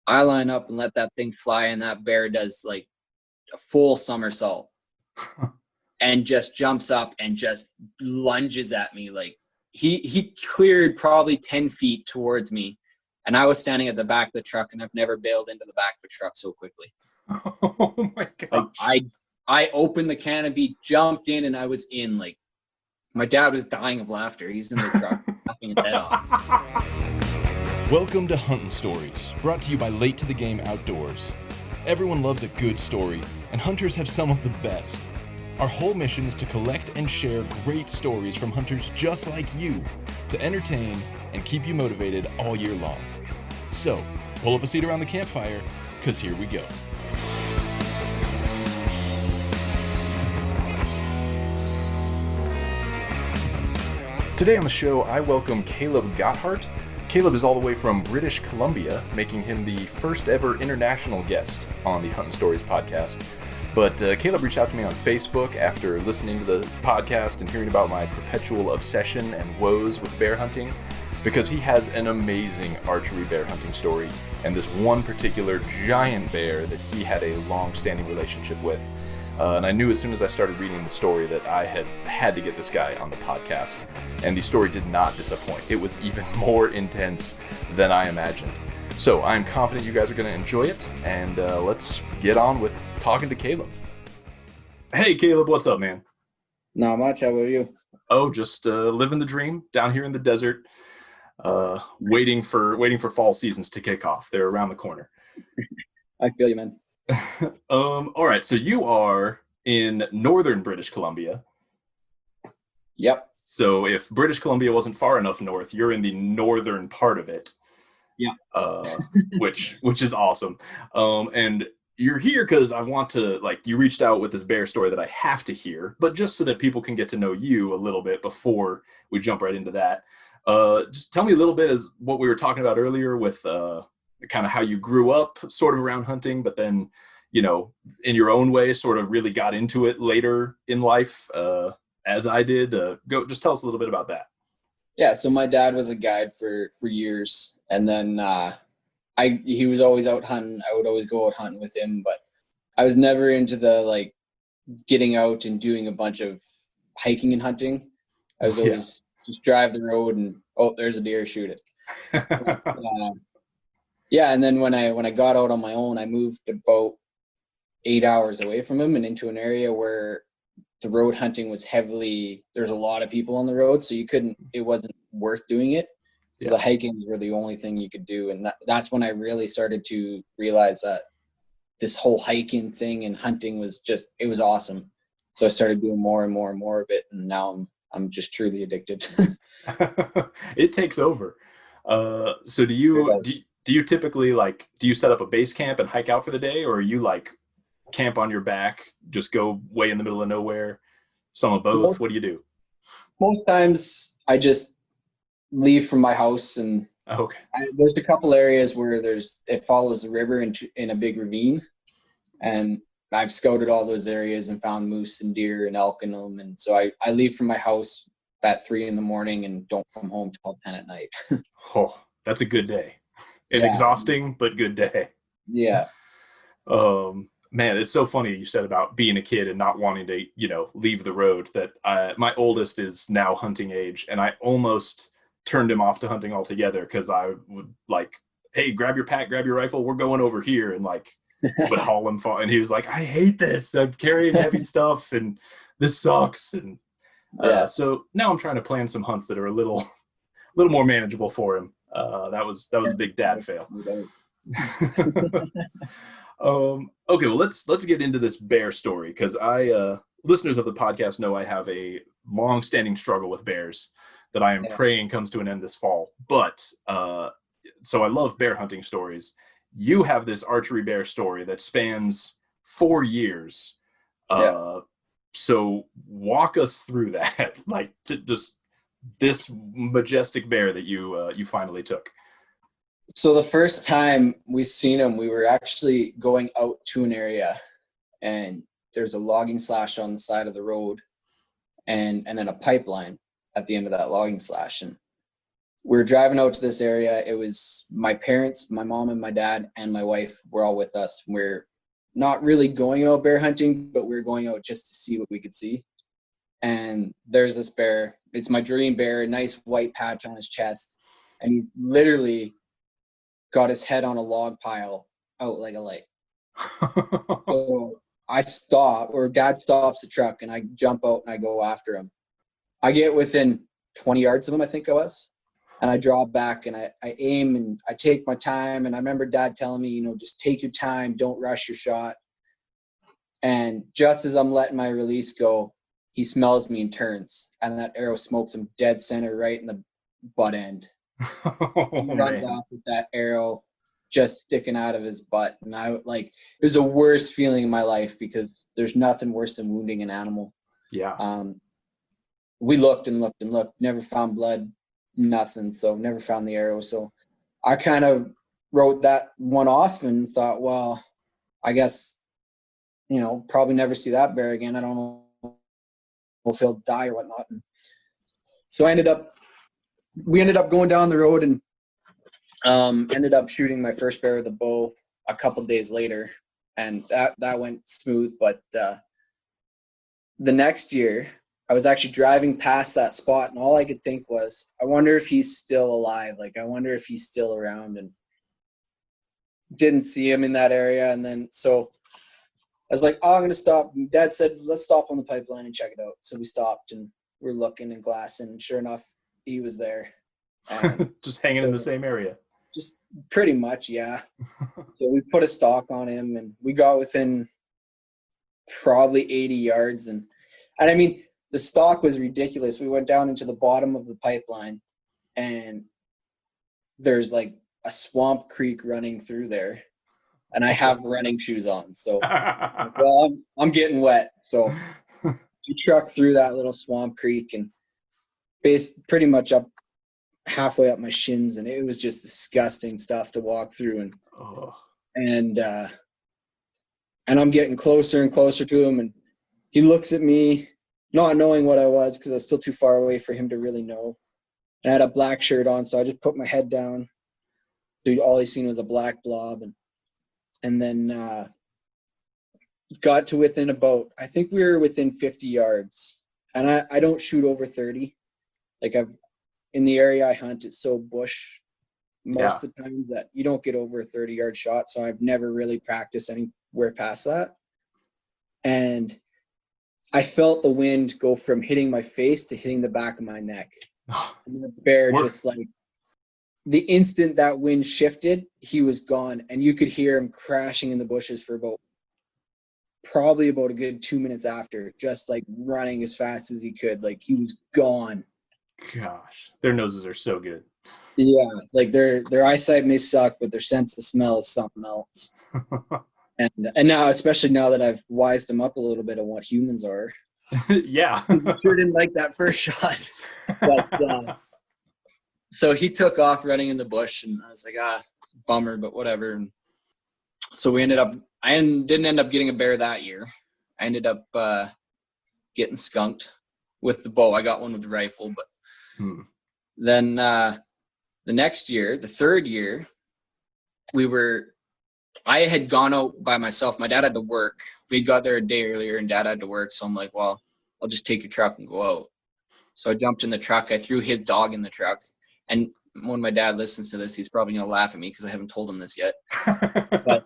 I line up and let that thing fly, and that bear does like a full somersault and just jumps up and just lunges at me. Like he cleared probably 10 feet towards me, and I was standing at the back of the truck, and I've never bailed into the back of a truck so quickly. Oh my gosh. Like I opened the canopy, jumped in, and I was in. Like my dad was dying of laughter. He's in the truck laughing his head off. Welcome to Huntin' Stories, brought to you by Late to the Game Outdoors. Everyone loves a good story, and hunters have some of the best. Our whole mission is to collect and share great stories from hunters just like you, to entertain and keep you motivated all year long. So, pull up a seat around the campfire, because here we go. Today on the show, I welcome Caleb Gotthard. Caleb is all the way from British Columbia, making him the first ever international guest on the Huntin' Stories podcast. But Caleb reached out to me on Facebook after listening to the podcast and hearing about my perpetual obsession and woes with bear hunting, because he has an amazing archery bear hunting story and this one particular giant bear that he had a long-standing relationship with. And I knew as soon as I started reading the story that I had to get this guy on the podcast. And the story did not disappoint. It was even more intense than I imagined. So I'm confident you guys are going to enjoy it. And let's get on with talking to Caleb. Hey, Caleb, what's up, man? Not much. How about you? Oh, just living the dream down here in the desert, waiting for fall seasons to kick off. They're around the corner. I feel you, man. All right, so you are in northern British Columbia. Yep. So if British Columbia wasn't far enough north, you're in the northern part of it. Yeah. which is awesome. And you're here because I want to, like, you reached out with this bear story that I have to hear, but just so that people can get to know you a little bit before we jump right into that. Just tell me a little bit as what we were talking about earlier with kind of how you grew up sort of around hunting, but then, you know, in your own way, sort of really got into it later in life, as I did. Just tell us a little bit about that. Yeah. So my dad was a guide for years, and then he was always out hunting. I would always go out hunting with him, but I was never into the like getting out and doing a bunch of hiking and hunting. I was always just drive the road and, oh, there's a deer, shoot it. Yeah, and then when I got out on my own, I moved about 8 hours away from him and into an area where the road hunting was there's a lot of people on the road, so it wasn't worth doing it. So the hiking were the only thing you could do, and that's when I really started to realize that this whole hiking thing and hunting was it was awesome. So I started doing more and more and more of it, and now I'm just truly addicted. It takes over. So do you typically, like, do you set up a base camp and hike out for the day, or are you like camp on your back, just go way in the middle of nowhere? Some of both. What do you do? Most times I just leave from my house, and there's a couple areas where it follows the river in a big ravine, and I've scouted all those areas and found moose and deer and elk in them. And so I leave from my house at 3 a.m. and don't come home till 10 at night. Oh, that's a good day. An exhausting but good day. Yeah. Man, it's so funny you said about being a kid and not wanting to, leave the road. That my oldest is now hunting age, and I almost turned him off to hunting altogether because I would like, hey, grab your pack, grab your rifle, we're going over here, and like would haul him far. And he was like, I hate this. I'm carrying heavy stuff, and this sucks. And so now I'm trying to plan some hunts that are a little more manageable for him. That was a big dad fail. Okay, well, let's get into this bear story, because listeners of the podcast know I have a long-standing struggle with bears that I am praying comes to an end this fall. But so I love bear hunting stories. You have this archery bear story that spans 4 years. So walk us through that, like, to just this majestic bear that you finally took. So the first time we seen him, we were actually going out to an area, and there's a logging slash on the side of the road, and then a pipeline at the end of that logging slash. And we were driving out to this area. It was my parents, my mom and my dad and my wife were all with us. We're not really going out bear hunting, but we were going out just to see what we could see. And there's this bear. It's my dream bear, a nice white patch on his chest. And he literally got his head on a log pile out like a light. So I stop, or Dad stops the truck, and I jump out and I go after him. I get within 20 yards of him, I think I was. And I draw back and I aim and I take my time. And I remember Dad telling me, just take your time, don't rush your shot. And just as I'm letting my release go, he smells me and turns. And that arrow smokes him dead center right in the butt end. He runs off with that arrow just sticking out of his butt. And it was the worst feeling in my life, because there's nothing worse than wounding an animal. Yeah. We looked and looked and looked, never found blood. Nothing, so never found the arrow. So I kind of wrote that one off and thought, well, I guess, probably never see that bear again. I don't know if he'll die or whatnot. And so we ended up going down the road and ended up shooting my first bear with a bow a couple days later, and that went smooth. But the next year, I was actually driving past that spot, and all I could think was, I wonder if he's still alive. I wonder if he's still around. And didn't see him in that area. And then, so I was like, oh, I'm going to stop. And Dad said, let's stop on the pipeline and check it out. So we stopped and we're looking and glassing. And sure enough, he was there. And just hanging in the same area. Just pretty much, yeah. So we put a stalk on him, and we got within probably 80 yards. And I mean, the stalk was ridiculous. We went down into the bottom of the pipeline, and there's like a swamp creek running through there, and I have running shoes on. So, well, I'm getting wet. So we trucked through that little swamp creek and pretty much up halfway up my shins, and it was just disgusting stuff to walk through. And I'm getting closer and closer to him, and he looks at me, not knowing what I was, because I was still too far away for him to really know. And I had a black shirt on, so I just put my head down. Dude, all he seen was a black blob, and then got to within about, I think we were within 50 yards. And I don't shoot over 30. In the area I hunt, it's so bush most of the time that you don't get over a 30-yard shot. So I've never really practiced anywhere past that. And I felt the wind go from hitting my face to hitting the back of my neck. And the bear just the instant that wind shifted, he was gone. And you could hear him crashing in the bushes for probably about a good 2 minutes after, just running as fast as he could. He was gone. Gosh, their noses are so good. Yeah, their eyesight may suck, but their sense of smell is something else. And now, especially now that I've wised them up a little bit on what humans are. Yeah. Sure didn't like that first shot. But, so he took off running in the bush, and I was like, bummer, but whatever. And so I didn't end up getting a bear that year. I ended up getting skunked with the bow. I got one with the rifle, but then the next year, the third year, I had gone out by myself. My dad had to work. We got there a day earlier, and Dad had to work. So I'm like, well, I'll just take your truck and go out. So I jumped in the truck. I threw his dog in the truck. And when my dad listens to this, he's probably going to laugh at me because I haven't told him this yet. But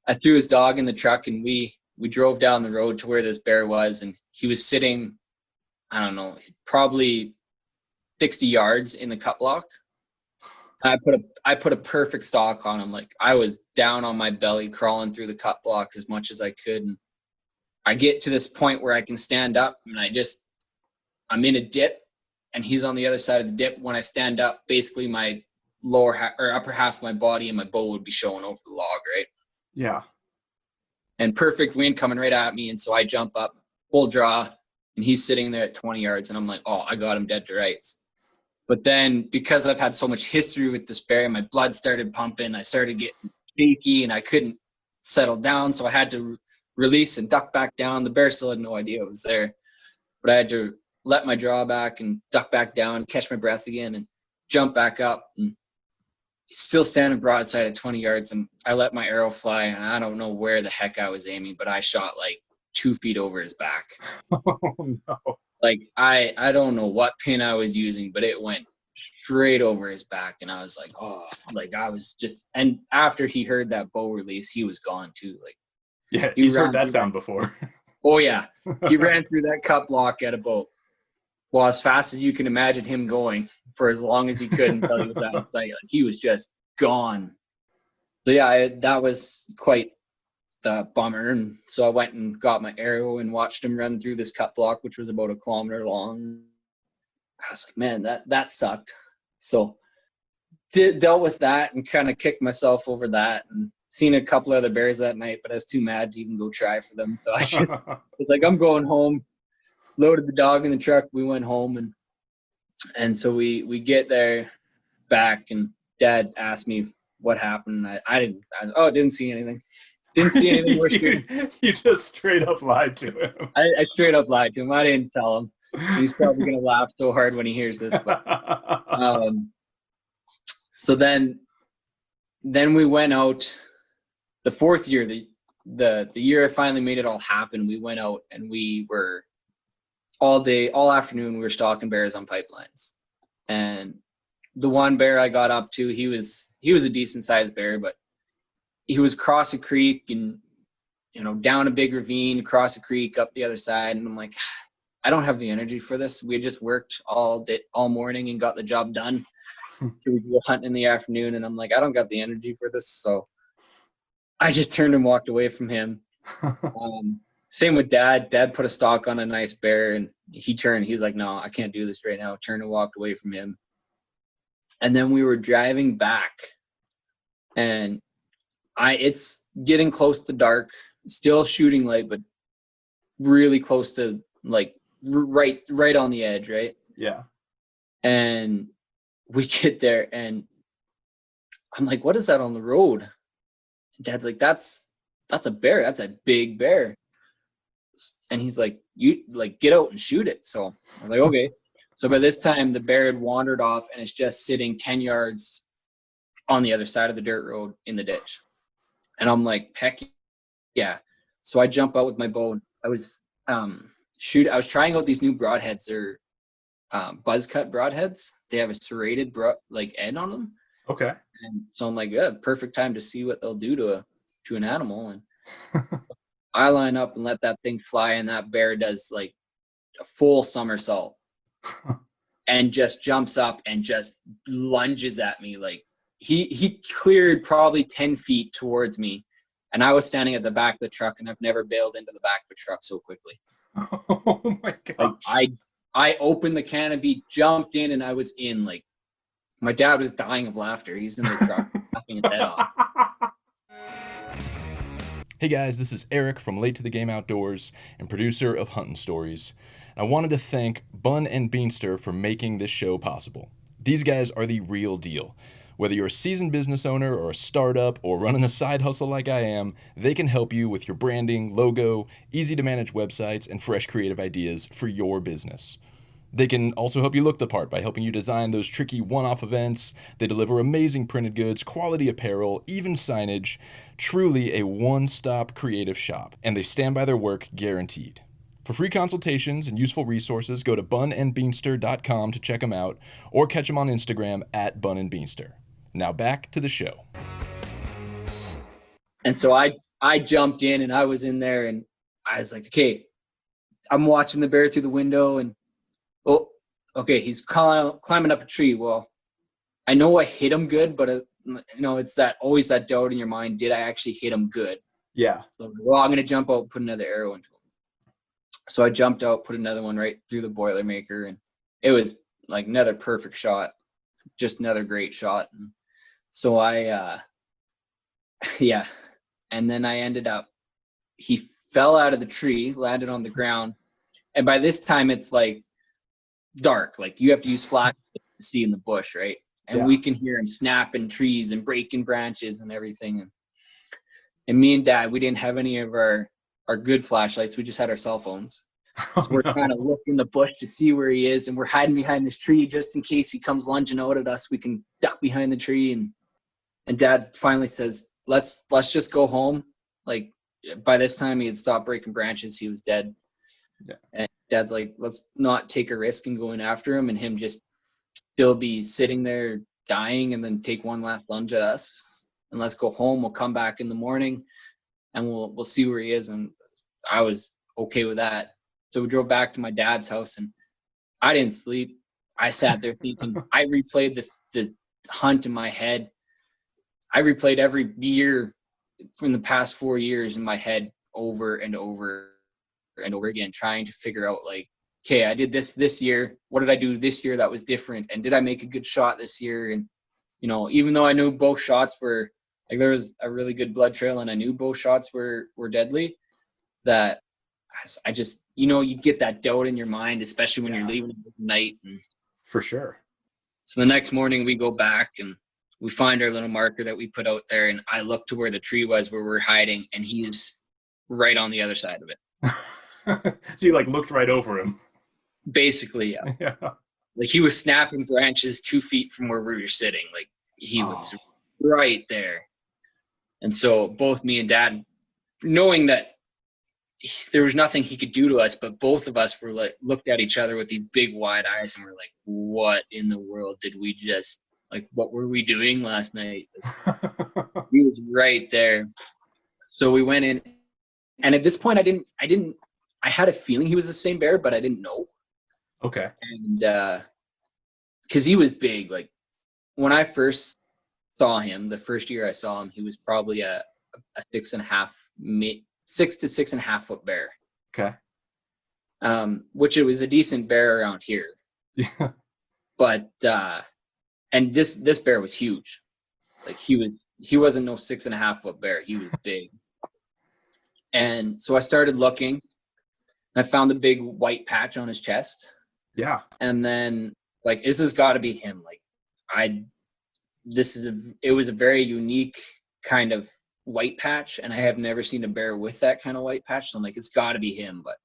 I threw his dog in the truck, and we drove down the road to where this bear was. And he was sitting, I don't know, probably 60 yards in the cut block. I put a perfect stalk on him. I was down on my belly, crawling through the cut block as much as I could. And I get to this point where I can stand up, and I'm in a dip, and he's on the other side of the dip. When I stand up, basically my upper half of my body and my bow would be showing over the log, right? Yeah. And perfect wind coming right at me. And so I jump up, full draw, and he's sitting there at 20 yards. And I'm like, oh, I got him dead to rights. But then because I've had so much history with this bear, my blood started pumping. I started getting shaky, and I couldn't settle down. So I had to release and duck back down. The bear still had no idea it was there. But I had to let my draw back and duck back down, catch my breath again, and jump back up, and still standing broadside at 20 yards. And I let my arrow fly, and I don't know where the heck I was aiming, but I shot like 2 feet over his back. Oh no. Like I don't know what pin I was using, but it went straight over his back. And I was like, oh, like I was just, and after he heard that bow release, he was gone too. Like, Yeah, He he's heard ran- that he sound before. oh yeah, he ran through that cut block at about, well, as fast as you can imagine him going for as long as he could until he was out of sight. Like, he was just gone. So yeah, that was quite the bummer. And so I went and got my arrow and watched him run through this cut block, which was about 1 kilometer long. I was like, man, that sucked. So dealt with that and kind of kicked myself over that, and seen a couple other bears that night, but I was too mad to even go try for them. So I was like, I'm going home. Loaded the dog in the truck. We went home, and so we get there back, and Dad asked me what happened. I didn't see anything. Didn't see anything worth shooting. You just straight up lied to him. I straight up lied to him. I didn't tell him. He's probably gonna laugh so hard when he hears this. But so then we went out the 4th year, the year I finally made it all happen. We went out and we were all afternoon we were stalking bears on pipelines. And the one bear I got up to, he was a decent sized bear, but he was across a creek and, down a big ravine, across a creek, up the other side. And I'm like, I don't have the energy for this. We had just worked all morning and got the job done. So we go hunting in the afternoon, and I'm like, I don't got the energy for this. So I just turned and walked away from him. Same with Dad. Dad put a stalk on a nice bear, and he turned. He was like, no, I can't do this right now. Turned and walked away from him. And then we were driving back, and it's getting close to dark, still shooting light, but really close to like right on the edge, right? Yeah. And we get there, and I'm like, what is that on the road? Dad's like, that's a bear. That's a big bear. And he's like, you like get out and shoot it. So I was like, okay. So by this time the bear had wandered off, and it's just sitting 10 yards on the other side of the dirt road in the ditch. And I'm like, heck yeah. So I jump out with my bow. I was trying out these new broadheads. They're buzz cut broadheads. They have a serrated end on them. Okay. And so I'm like, yeah, perfect time to see what they'll do to an animal. And I line up and let that thing fly, and that bear does like a full somersault and just jumps up and just lunges at me. Like he cleared probably 10 feet towards me, and I was standing at the back of the truck, and I've never bailed into the back of a truck so quickly. Oh my gosh. Like I opened the canopy, jumped in, and I was in. Like, my dad was dying of laughter. He's in the truck laughing his head off. Hey guys, this is Eric from Late to the Game Outdoors and producer of Huntin' Stories. And I wanted to thank Bun and Beanster for making this show possible. These guys are the real deal. Whether you're a seasoned business owner or a startup or running a side hustle like I am, they can help you with your branding, logo, easy to manage websites, and fresh creative ideas for your business. They can also help you look the part by helping you design those tricky one-off events. They deliver amazing printed goods, quality apparel, even signage. Truly a one-stop creative shop, and they stand by their work guaranteed. For free consultations and useful resources, go to bunandbeanster.com to check them out, or catch them on Instagram at bunandbeanster. Now back to the show. And so I jumped in, and I was in there, and I was like, okay, I'm watching the bear through the window, and oh, okay, he's climbing up a tree. Well, I know I hit him good, but it's always that doubt in your mind. Did I actually hit him good? Yeah. So, well, I'm going to jump out, put another arrow into him. So I jumped out, put another one right through the Boilermaker, and it was like another perfect shot, just another great shot. And so yeah. And then I ended up, he fell out of the tree, landed on the ground. And by this time it's like dark, like you have to use flash to see in the bush, right? And we can hear him snapping trees and breaking branches and everything. And me and Dad, we didn't have any of our good flashlights. We just had our cell phones. Oh, So we're no. trying to look in the bush to see where he is, and we're hiding behind this tree just in case he comes lunging out at us. We can duck behind the tree, and Dad finally says, let's just go home. Like, by this time he had stopped breaking branches. He was dead. Yeah. And Dad's like, let's not take a risk in going after him and him just still be sitting there dying and then take one last lunge at us. And let's go home. We'll come back in the morning and we'll see where he is. And I was okay with that. So we drove back to my dad's house and I didn't sleep. I sat there thinking, I replayed the hunt in my head. I replayed every year from the past 4 years in my head over and over and over again, trying to figure out, like, okay, I did this year. What did I do this year that was different? And did I make a good shot this year? And, you know, even though I knew both shots were, like, there was a really good blood trail and I knew both shots were deadly, that I just, you know, you get that doubt in your mind, especially when you're leaving at night. And For sure. so the next morning we go back and we find our little marker that we put out there, and I look to where the tree was where we're hiding, and he is right on the other side of it. So you like looked right over him. Basically, yeah. Yeah. Like he was snapping branches 2 feet from where we were sitting. Like he was right there. And so both me and Dad, knowing that there was nothing he could do to us, but both of us were like, looked at each other with these big wide eyes and we're like, what in the world did we just, like, what were we doing last night? He was right there. So we went in, and at this point I had a feeling he was the same bear, but I didn't know. Okay. And because he was big. Like when I first saw him, the first year I saw him, he was probably a 6 to 6.5 foot bear. Okay. Which it was a decent bear around here. Yeah. But and this bear was huge. Like he wasn't no 6.5 foot bear. He was big. And so I started looking. I found the big white patch on his chest. Yeah. And then, like, this has got to be him. Like, it was a very unique kind of white patch, and I have never seen a bear with that kind of white patch. So I'm like, it's got to be him. But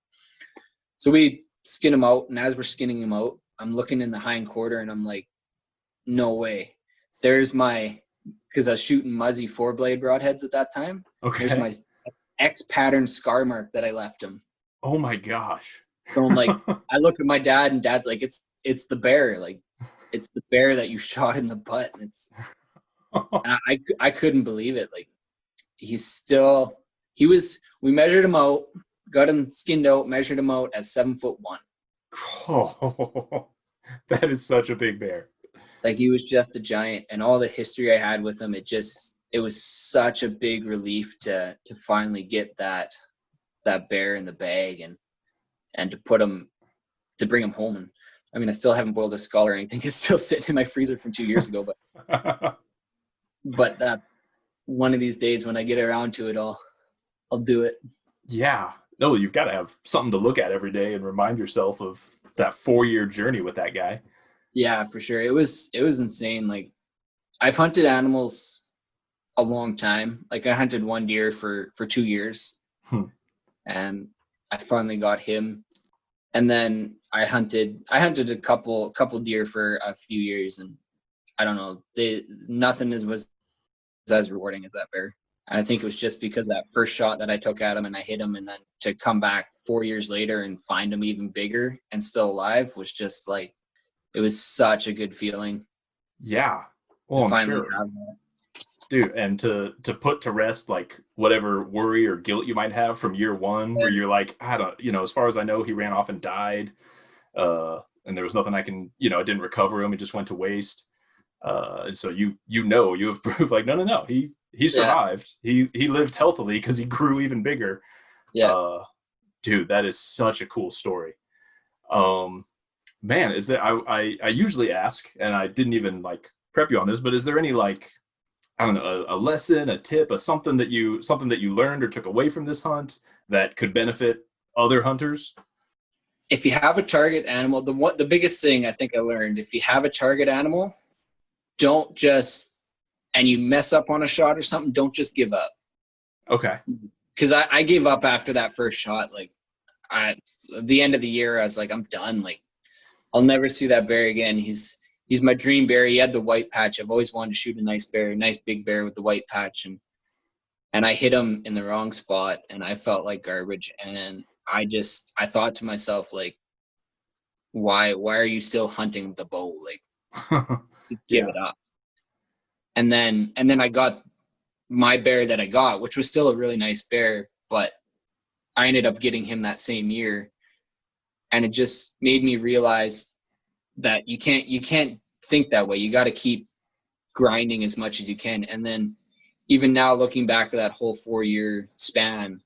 so we skin him out, and as we're skinning him out, I'm looking in the hind quarter, and I'm like, no way. There's because I was shooting Muzzy 4-blade broadheads at that time. Okay. There's my X pattern scar mark that I left him. Oh my gosh. So I'm like, I look at my dad, and Dad's like, it's the bear. Like, it's the bear that you shot in the butt. And I couldn't believe it. Like, we measured him out, got him skinned out, measured him out at 7'1". Oh, that is such a big bear. Like, he was just a giant, and all the history I had with him, it was such a big relief to finally get that bear in the bag and to bring him home. And I mean, I still haven't boiled his skull or anything. It's still sitting in my freezer from 2 years ago, but that one of these days when I get around to it, I'll do it. Yeah. No, you've got to have something to look at every day and remind yourself of that 4-year journey with that guy. Yeah, for sure. It was insane. Like, I've hunted animals a long time. Like, I hunted one deer for 2 years. And I finally got him. And then I hunted a couple deer for a few years, and I don't know, nothing was as rewarding as that bear. And I think it was just because that first shot that I took at him and I hit him, and then to come back 4 years later and find him even bigger and still alive was just like, it was such a good feeling. Yeah. Well, I'm sure. Dude, and to put to rest, like, whatever worry or guilt you might have from year one, where you're like, as far as I know, he ran off and died, and there was nothing I can, I didn't recover him. He just went to waste. And so you have proved, like, no, he survived. Yeah. He lived healthily because he grew even bigger. Yeah. Dude, that is such a cool story. Man, is there, I usually ask, and I didn't even like prep you on this, but is there any, like, I don't know, a lesson, a tip, something that you learned or took away from this hunt that could benefit other hunters? If you have a target animal, the biggest thing I think I learned, if you have a target animal, don't just, and you mess up on a shot or something, don't just give up. Okay. Because I gave up after that first shot. Like, at the end of the year, I was like, I'm done. Like, I'll never see that bear again. He's my dream bear. He had the white patch. I've always wanted to shoot a nice bear, a nice big bear with the white patch. And I hit him in the wrong spot, and I felt like garbage. And I thought to myself, like, why are you still hunting with the bow? Like, give it up. And then I got my bear that I got, which was still a really nice bear, but I ended up getting him that same year. And it just made me realize that you can't think that way. You got to keep grinding as much as you can. And then even now, looking back at that whole 4-year span,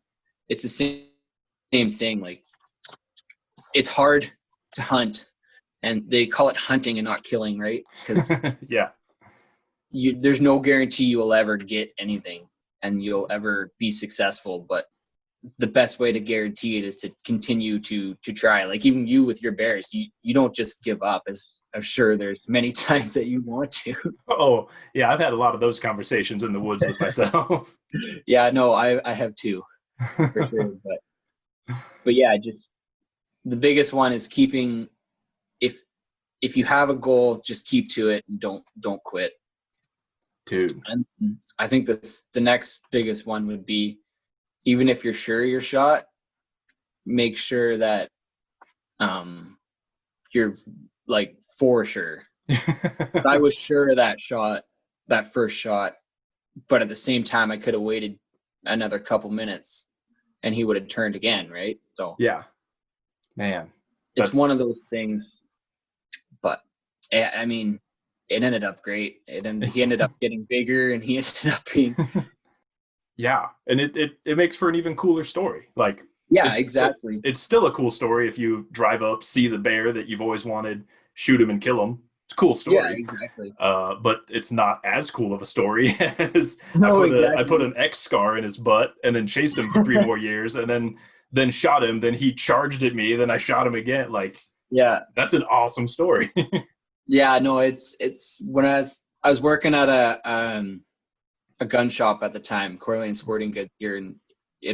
it's the same thing. Like, it's hard to hunt, and they call it hunting and not killing, right? Because yeah, there's no guarantee you will ever get anything and you'll ever be successful. But the best way to guarantee it is to continue to try. Like, even you with your bears, you don't just give up, as I'm sure there's many times that you want to. Oh yeah, I've had a lot of those conversations in the woods with myself. Yeah, no, I have too, for sure. But yeah, just the biggest one is keeping, if you have a goal, just keep to it and don't quit. Dude. And I think the next biggest one would be, even if you're sure you're shot, make sure that you're like for sure. I was sure of that first shot, but at the same time, I could have waited another couple minutes and he would have turned again, right? So yeah, man, it's one of those things. But I mean, it ended up great. He ended up getting bigger, and he ended up being yeah, and it makes for an even cooler story. Like, yeah, exactly. It's still a cool story if you drive up, see the bear that you've always wanted, shoot him and kill him. It's a cool story. Yeah, exactly. But it's not as cool of a story as exactly. I put an X scar in his butt and then chased him for 3 more years and then shot him. Then he charged at me. Then I shot him again. Like, yeah, that's an awesome story. Yeah, no, it's when I was working at a gun shop at the time, Corleone Sporting Goods here in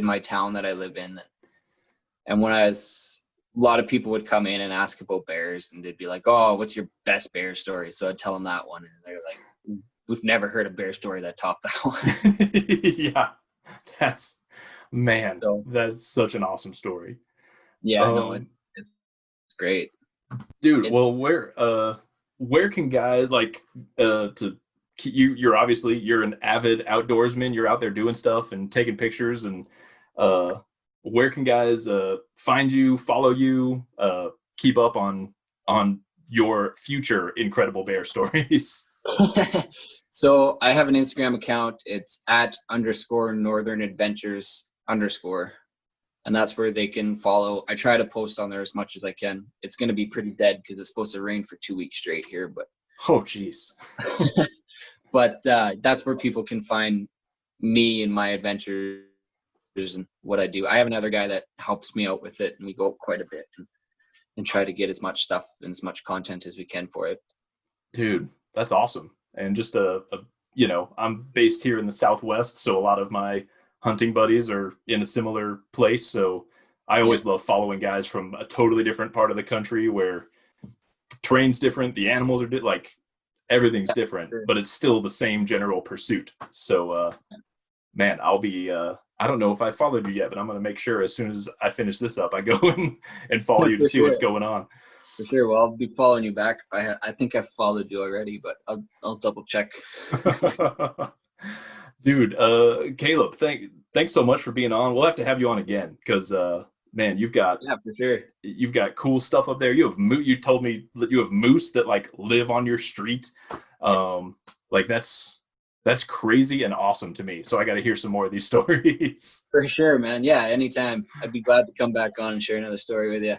my town that I live in. And when a lot of people would come in and ask about bears, and they'd be like, "Oh, what's your best bear story?" So I'd tell them that one, and they're like, "We've never heard a bear story that topped that one." Yeah, that's such an awesome story. Yeah, no, it's great, dude. Well, where can guys like you're an avid outdoorsman, you're out there doing stuff and taking pictures, and where can guys find you, follow you, keep up on your future incredible bear stories? So I have an Instagram account. It's @_northernadventures_, and that's where they can follow. I try to post on there as much as I can. It's going to be pretty dead because it's supposed to rain for 2 weeks straight here, but oh geez. But that's where people can find me and my adventures and what I do. I have another guy that helps me out with it, and we go quite a bit and try to get as much stuff and as much content as we can for it. Dude, that's awesome. And just I'm based here in the Southwest, so a lot of my hunting buddies are in a similar place. So I always love following guys from a totally different part of the country where the terrain's different, the animals are like everything's different, but it's still the same general pursuit. So, man, I'll be, I don't know if I followed you yet, but I'm going to make sure as soon as I finish this up, I go and follow you to see what's going on. For sure. Well, I'll be following you back. I think I've followed you already, but I'll double check. Dude, Caleb, thanks so much for being on. We'll have to have you on again because, man, for sure. You've got cool stuff up there. You told me that you have moose that like live on your street. Like that's crazy and awesome to me. So I got to hear some more of these stories. For sure, man. Yeah, anytime. I'd be glad to come back on and share another story with you.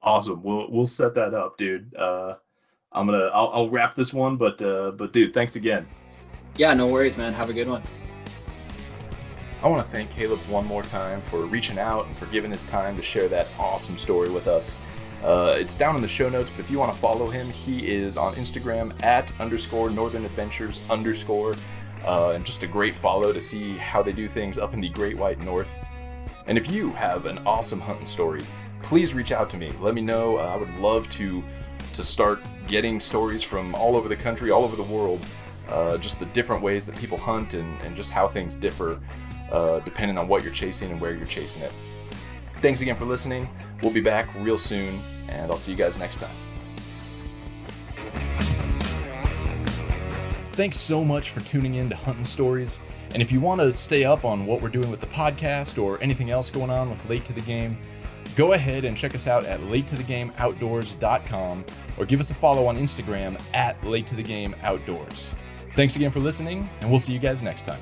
Awesome. We'll set that up, dude. I'll wrap this one, but dude, thanks again. Yeah, no worries, man. Have a good one. I want to thank Caleb one more time for reaching out and for giving his time to share that awesome story with us. It's down in the show notes, but if you want to follow him, he is on Instagram @_northernadventures_, and just a great follow to see how they do things up in the Great White North. And if you have an awesome hunting story, please reach out to me. Let me know. I would love to start getting stories from all over the country, all over the world, just the different ways that people hunt and just how things differ depending on what you're chasing and where you're chasing it. Thanks again for listening. We'll be back real soon, and I'll see you guys next time. Thanks so much for tuning in to Hunting Stories. And if you want to stay up on what we're doing with the podcast or anything else going on with Late to the Game, go ahead and check us out at latetothegameoutdoors.com or give us a follow on Instagram at latetothegameoutdoors. Thanks again for listening, and we'll see you guys next time.